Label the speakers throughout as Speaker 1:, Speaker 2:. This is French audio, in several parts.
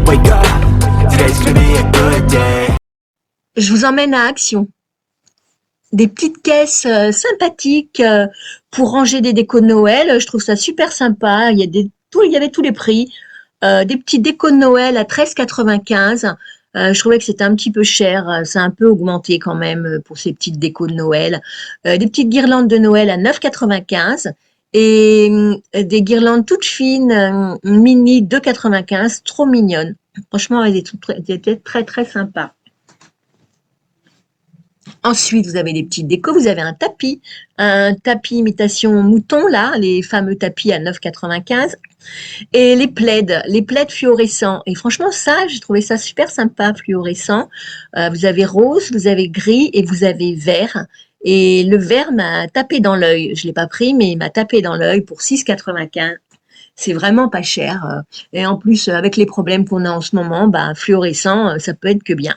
Speaker 1: Wake up, today's gonna be a good day.
Speaker 2: Je vous emmène à Action. Des petites caisses sympathiques pour ranger des décos de Noël. Je trouve ça super sympa. Il y avait tous les prix. Des petits décos de Noël à 13,95 €. Je trouvais que c'était un petit peu cher. Ça a un peu augmenté quand même pour ces petites décos de Noël. Des petites guirlandes de Noël à 9,95 € et des guirlandes toutes fines, mini 2,95 €, trop mignonnes. Franchement, elles étaient très très sympas. Ensuite, vous avez des petites décos, vous avez un tapis imitation mouton, là, les fameux tapis à 9,95 €. Et les plaids fluorescents. Et franchement, ça, j'ai trouvé ça super sympa, fluorescent. Vous avez rose, vous avez gris et vous avez vert. Et le vert m'a tapé dans l'œil. Je ne l'ai pas pris, mais il m'a tapé dans l'œil pour 6,95 €. C'est vraiment pas cher. Et en plus, avec les problèmes qu'on a en ce moment, fluorescent, ça peut être que bien.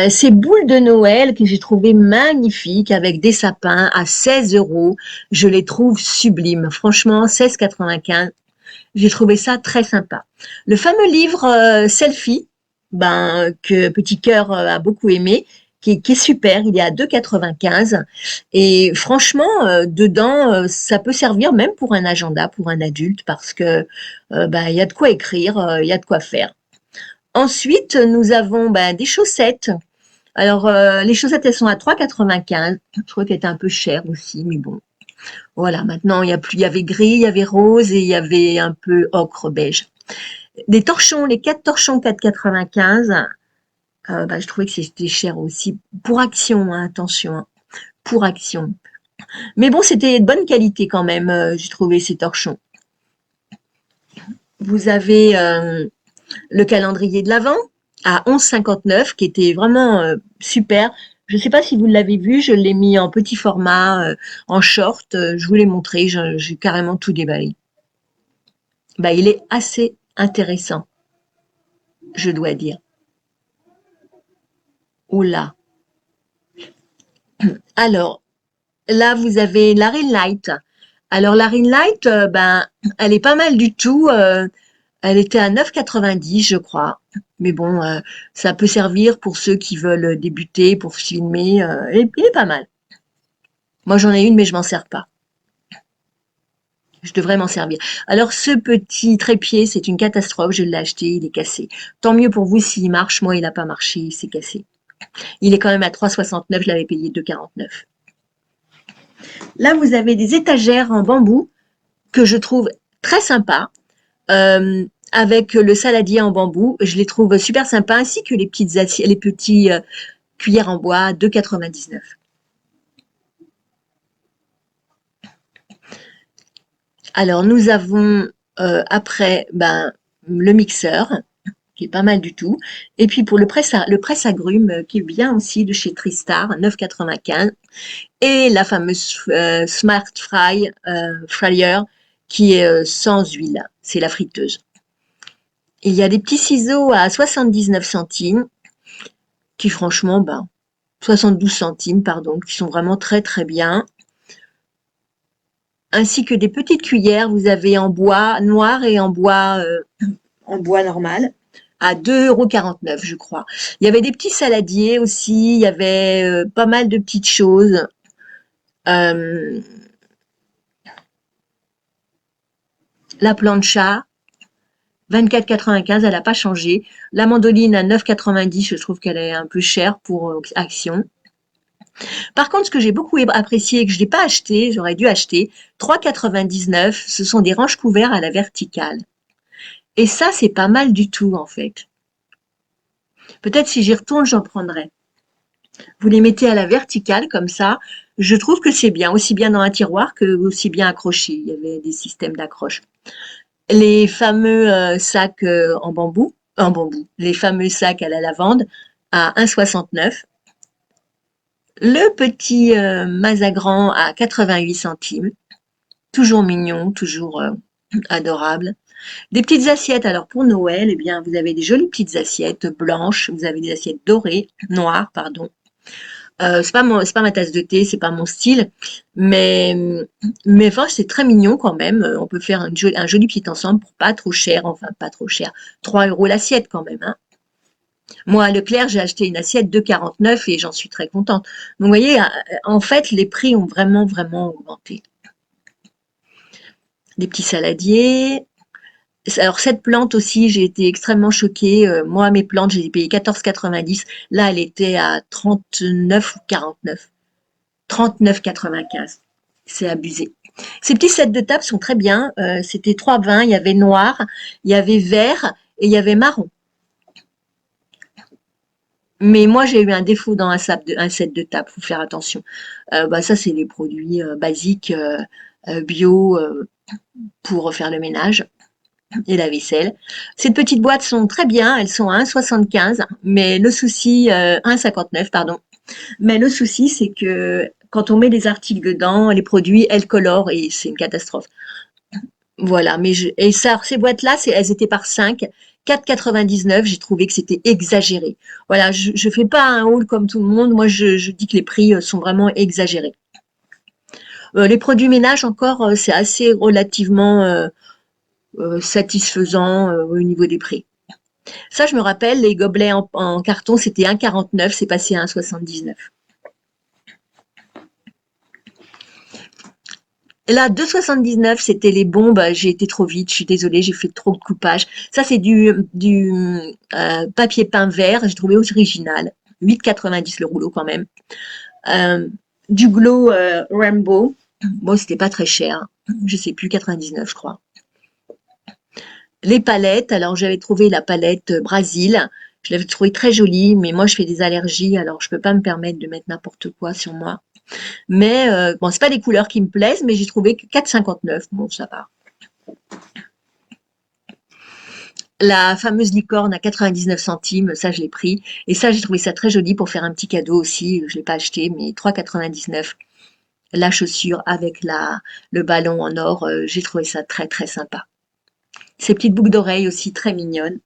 Speaker 2: Ces boules de Noël que j'ai trouvées magnifiques avec des sapins à 16 €. Je les trouve sublimes. Franchement, 16,95 €. J'ai trouvé ça très sympa. Le fameux livre Selfie, que Petit Cœur a beaucoup aimé, qui est super, il est à 2,95 €. Et franchement, dedans, ça peut servir même pour un agenda, pour un adulte, parce que il y a de quoi écrire, il y a de quoi faire. Ensuite, nous avons des chaussettes. Alors, les chaussettes, elles sont à 3,95 €. Je trouve qu'elles étaient un peu chères aussi, mais bon. Voilà, maintenant, il y avait gris, il y avait rose et il y avait un peu ocre beige. Les torchons, les 4 torchons 4,95 €. Je trouvais que c'était cher aussi. Pour Action, hein, attention, hein, pour Action. Mais bon, c'était de bonne qualité quand même, j'ai trouvé ces torchons. Vous avez le calendrier de l'Avent à 11,59 € qui était vraiment super. Je ne sais pas si vous l'avez vu, je l'ai mis en petit format, en short. Je vous l'ai montré, j'ai carrément tout déballé. Il est assez intéressant, je dois dire. Oula. Alors, là, vous avez la Ring Light. Alors, la Ring Light, elle est pas mal du tout. Elle était à 9,90 €, je crois. Mais bon, ça peut servir pour ceux qui veulent débuter, pour filmer. Il est pas mal. Moi, j'en ai une, mais je m'en sers pas. Je devrais m'en servir. Alors, ce petit trépied, c'est une catastrophe. Je l'ai acheté, il est cassé. Tant mieux pour vous s'il marche. Moi, il n'a pas marché, il s'est cassé. Il est quand même à 3,69 €. Je l'avais payé 2,49 €. Là, vous avez des étagères en bambou que je trouve très sympas. Avec le saladier en bambou, je les trouve super sympas, ainsi que les petites assiettes, les petits cuillères en bois, 2,99 €. Alors, nous avons après le mixeur, qui est pas mal du tout. Et puis pour le presse-agrumes, qui est bien aussi de chez Tristar, 9,95 €. Et la fameuse Smart Fryer, qui est sans huile. C'est la friteuse. Il y a des petits ciseaux à 79 centimes, qui franchement, 72 centimes, pardon, qui sont vraiment très très bien. Ainsi que des petites cuillères, vous avez en bois noir et en bois normal, à 2,49 €, je crois. Il y avait des petits saladiers aussi, il y avait pas mal de petites choses. La plancha, 24,95 €, elle n'a pas changé. La mandoline à 9,90 €, je trouve qu'elle est un peu chère pour Action. Par contre, ce que j'ai beaucoup apprécié et que je n'ai pas acheté, j'aurais dû acheter, 3,99 €, ce sont des ranges couverts à la verticale. Et ça, c'est pas mal du tout, en fait. Peut-être si j'y retourne, j'en prendrai. Vous les mettez à la verticale, comme ça. Je trouve que c'est bien, aussi bien dans un tiroir que aussi bien accroché. Il y avait des systèmes d'accroche. Les fameux sacs en bambou, les fameux sacs à la lavande à 1,69 €. Le petit Mazagran à 88 centimes. Toujours mignon, toujours adorable. Des petites assiettes, alors pour Noël, eh bien, vous avez des jolies petites assiettes blanches, vous avez des assiettes dorées, noires, pardon, C'est pas ma tasse de thé, c'est pas mon style, mais enfin, c'est très mignon quand même. On peut faire un joli petit ensemble pour pas trop cher, enfin pas trop cher, 3 € l'assiette quand même, hein. Moi, à Leclerc, j'ai acheté une assiette de 49 et j'en suis très contente. Donc, vous voyez, en fait, les prix ont vraiment, vraiment augmenté. Des petits saladiers. Alors, cette plante aussi, j'ai été extrêmement choquée. Moi, mes plantes, j'ai payé 14,90. Là, elle était à 39 ou 49. 39,95. C'est abusé. Ces petits sets de table sont très bien. C'était 3,20. Il y avait noir, il y avait vert et il y avait marron. Mais moi, j'ai eu un défaut dans un set de table, faut faire attention. Bah, ça, c'est les produits basiques bio pour faire le ménage et la vaisselle. Ces petites boîtes sont très bien, elles sont à 1,75, mais le souci, 1,59, pardon. Mais le souci, c'est que quand on met des articles dedans, les produits, elles colorent et c'est une catastrophe. Voilà, et ça, ces boîtes-là, elles étaient par 5, 4,99. J'ai trouvé que c'était exagéré. Voilà, je fais pas un haul comme tout le monde. Moi, je dis que les prix sont vraiment exagérés. Les produits ménage encore, c'est assez relativement satisfaisant au niveau des prix. Ça, je me rappelle, les gobelets en carton, c'était 1,49, c'est passé à 1,79. Là, 2,79, c'était les bons. Bah, j'ai été trop vite, je suis désolée, j'ai fait trop de coupage. Ça, c'est du papier peint vert, j'ai trouvé original. 8,90 le rouleau quand même. Euh, du glow Rainbow. Bon, c'était pas très cher. Je sais plus, 99, je crois. Les palettes, alors j'avais trouvé la palette Brasil. Je l'avais trouvée très jolie, mais moi, je fais des allergies, alors je peux pas me permettre de mettre n'importe quoi sur moi. Mais bon, c'est pas des couleurs qui me plaisent, mais j'ai trouvé que 4,59, bon, ça va. La fameuse licorne à 99 centimes, ça je l'ai pris. Et ça, j'ai trouvé ça très joli pour faire un petit cadeau aussi. Je l'ai pas acheté, mais 3,99. La chaussure avec le ballon en or, j'ai trouvé ça très très sympa. Ces petites boucles d'oreilles aussi très mignonnes.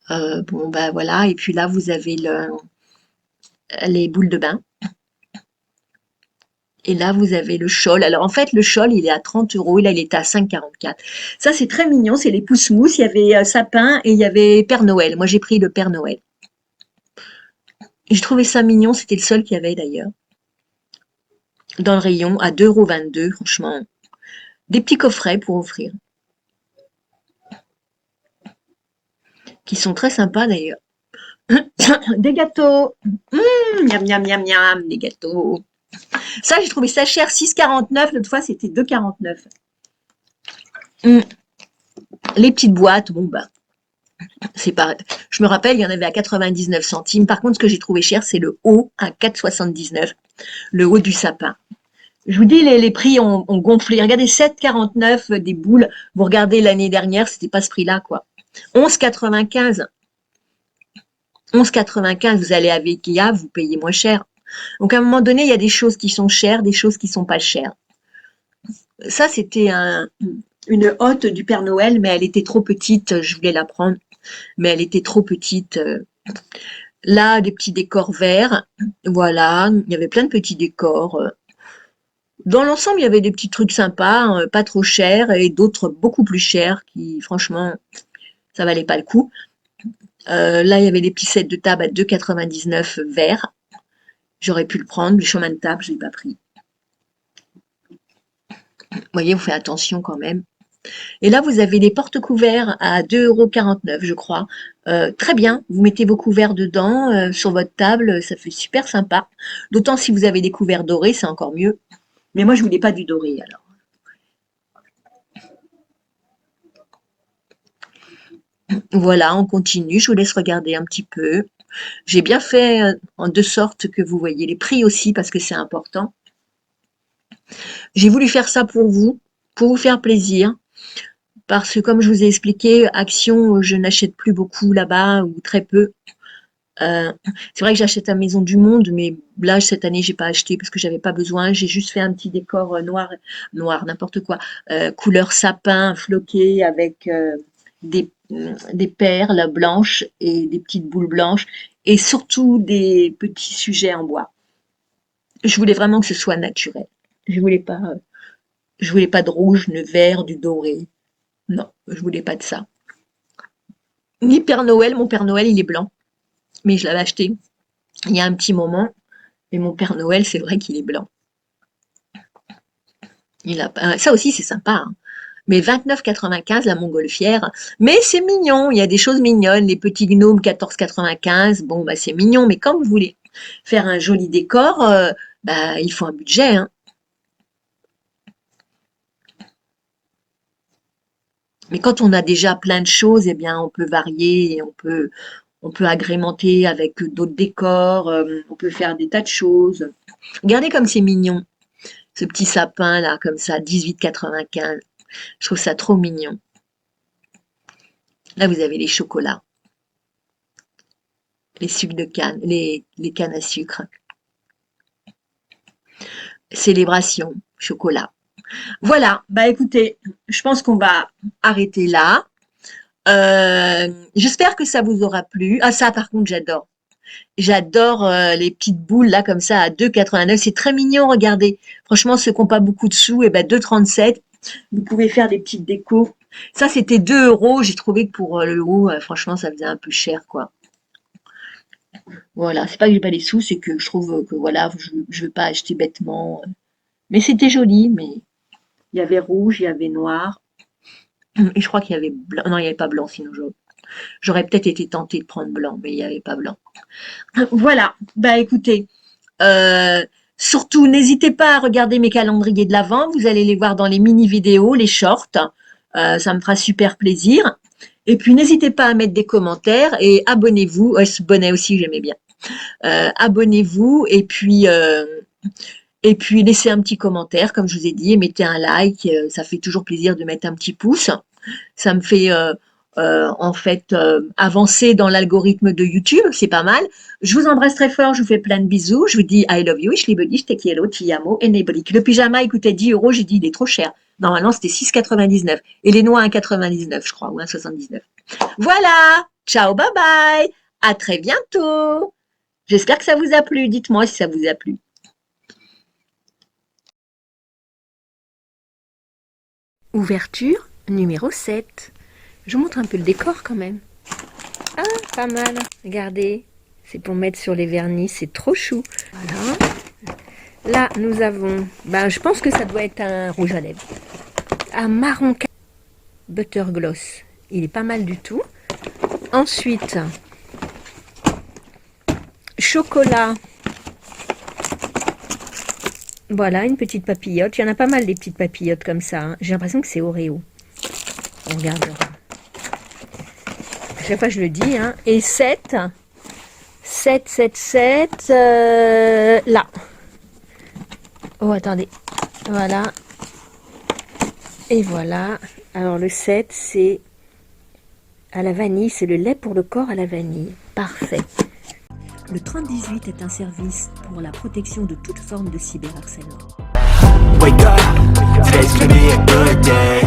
Speaker 2: Bon, ben voilà. Et puis là, vous avez les boules de bain. Et là, vous avez le shawl. Alors, en fait, le shawl, il est à 30 € et là, il est à 5,44. Ça, c'est très mignon. C'est les pousse-mousses. Il y avait sapin et il y avait Père Noël. Moi, j'ai pris le Père Noël. J'ai trouvé ça mignon. C'était le seul qu'il y avait d'ailleurs. Dans le rayon, à 2,22 €, franchement. Des petits coffrets pour offrir. Qui sont très sympas d'ailleurs. Des gâteaux. Miam, miam, miam, miam, des gâteaux. Ça, j'ai trouvé ça cher. 6,49. L'autre fois, c'était 2,49. Les petites boîtes, bon, bah, c'est pas. Je me rappelle, il y en avait à 99 centimes. Par contre, ce que j'ai trouvé cher, c'est le haut à 4,79. Le haut du sapin. Je vous dis, les prix ont gonflé. Regardez, 7,49 des boules. Vous regardez l'année dernière, c'était pas ce prix-là, quoi. 11,95. 11,95, vous allez à Ikea, vous payez moins cher. Donc, à un moment donné, il y a des choses qui sont chères, des choses qui sont pas chères. Ça, c'était une hotte du Père Noël, mais elle était trop petite. Je voulais la prendre, mais elle était trop petite. Là, des petits décors verts. Voilà, il y avait plein de petits décors. Dans l'ensemble, il y avait des petits trucs sympas, pas trop chers, et d'autres beaucoup plus chers qui, franchement, ça valait pas le coup. Là, il y avait des petits sets de table à 2,99 verts. J'aurais pu le prendre, le chemin de table, je l'ai pas pris. Vous voyez, on fait attention quand même. Et là, vous avez des porte-couverts à 2,49 €, je crois. Très bien, vous mettez vos couverts dedans, sur votre table, ça fait super sympa. D'autant si vous avez des couverts dorés, c'est encore mieux. Mais moi, je voulais pas du doré, alors. Voilà, on continue, je vous laisse regarder un petit peu. J'ai bien fait en de sorte que vous voyez les prix aussi, parce que c'est important. J'ai voulu faire ça pour vous faire plaisir. Parce que comme je vous ai expliqué, Action, je n'achète plus beaucoup là-bas ou très peu. C'est vrai que j'achète à Maison du Monde, mais là cette année j'ai pas acheté parce que j'avais pas besoin. J'ai juste fait un petit décor noir, n'importe quoi, couleur sapin floqué avec des perles blanches et des petites boules blanches et surtout des petits sujets en bois. Je voulais vraiment que ce soit naturel. Je voulais pas de rouge, de vert, du doré. Non, je voulais pas de ça. Ni Père Noël, mon Père Noël, il est blanc. Mais je l'avais acheté il y a un petit moment. Et mon Père Noël, c'est vrai qu'il est blanc. Ça aussi, c'est sympa, hein. Mais 29,95 la montgolfière. Mais c'est mignon, il y a des choses mignonnes. Les petits gnomes 14,95. Bon, bah c'est mignon, mais quand vous voulez faire un joli décor, bah, il faut un budget, hein. Mais quand on a déjà plein de choses, eh bien, on peut varier, et on peut agrémenter avec d'autres décors, on peut faire des tas de choses. Regardez comme c'est mignon, ce petit sapin là, comme ça, 18,95. Je trouve ça trop mignon. Là, vous avez les chocolats, les sucres de canne, les cannes à sucre. Célébration, chocolat. Voilà, bah écoutez, je pense qu'on va arrêter là. J'espère que ça vous aura plu. Ah ça, par contre, j'adore. J'adore les petites boules là comme ça à 2,89. C'est très mignon, regardez. Franchement, ceux qui n'ont pas beaucoup de sous, et ben 2,37. Vous pouvez faire des petites décos. Ça, c'était 2 euros. J'ai trouvé que pour le haut, franchement, ça faisait un peu cher, quoi. Voilà, c'est pas que j'ai pas les sous, c'est que je trouve que voilà, je veux pas acheter bêtement. Mais c'était joli, mais il y avait rouge, il y avait noir. Et je crois qu'il y avait blanc. Non, il n'y avait pas blanc, sinon j'aurais peut-être été tentée de prendre blanc, mais il n'y avait pas blanc. Voilà, bah écoutez, surtout n'hésitez pas à regarder mes calendriers de l'Avent, vous allez les voir dans les mini-vidéos, les shorts, ça me fera super plaisir. Et puis n'hésitez pas à mettre des commentaires et abonnez-vous, ce bonnet aussi j'aimais bien. Abonnez-vous et puis laissez un petit commentaire, comme je vous ai dit, et mettez un like, ça fait toujours plaisir de mettre un petit pouce. Ça me fait en fait avancer dans l'algorithme de YouTube, c'est pas mal. Je vous embrasse très fort, je vous fais plein de bisous, je vous dis I love you, ich liebe dich, te quiero, ti amo, et Nebrik. Le pyjama il coûtait 10 euros, j'ai dit il est trop cher. Normalement c'était 6,99 et les noix 1,99 je crois, ou 1,79. Voilà, ciao, bye bye, à très bientôt. J'espère que ça vous a plu, dites-moi si ça vous a plu. Ouverture numéro 7. Je vous montre un peu le décor quand même. Ah, pas mal. Regardez, c'est pour mettre sur les vernis, c'est trop chou. Voilà. Là, nous avons, je pense que ça doit être un rouge à lèvres. Un marron butter gloss. Il est pas mal du tout. Ensuite, chocolat. Voilà, une petite papillote. Il y en a pas mal des petites papillotes comme ça, hein. J'ai l'impression que c'est Oreo. On regardera. À chaque fois je le dis, hein. Et 7, là. Oh, attendez. Voilà. Et voilà. Alors le 7, c'est à la vanille. C'est le lait pour le corps à la vanille. Parfait. Le 3018 est un service pour la protection de toute forme de cyberharcèlement.
Speaker 1: Wake up, today's gonna be a good day.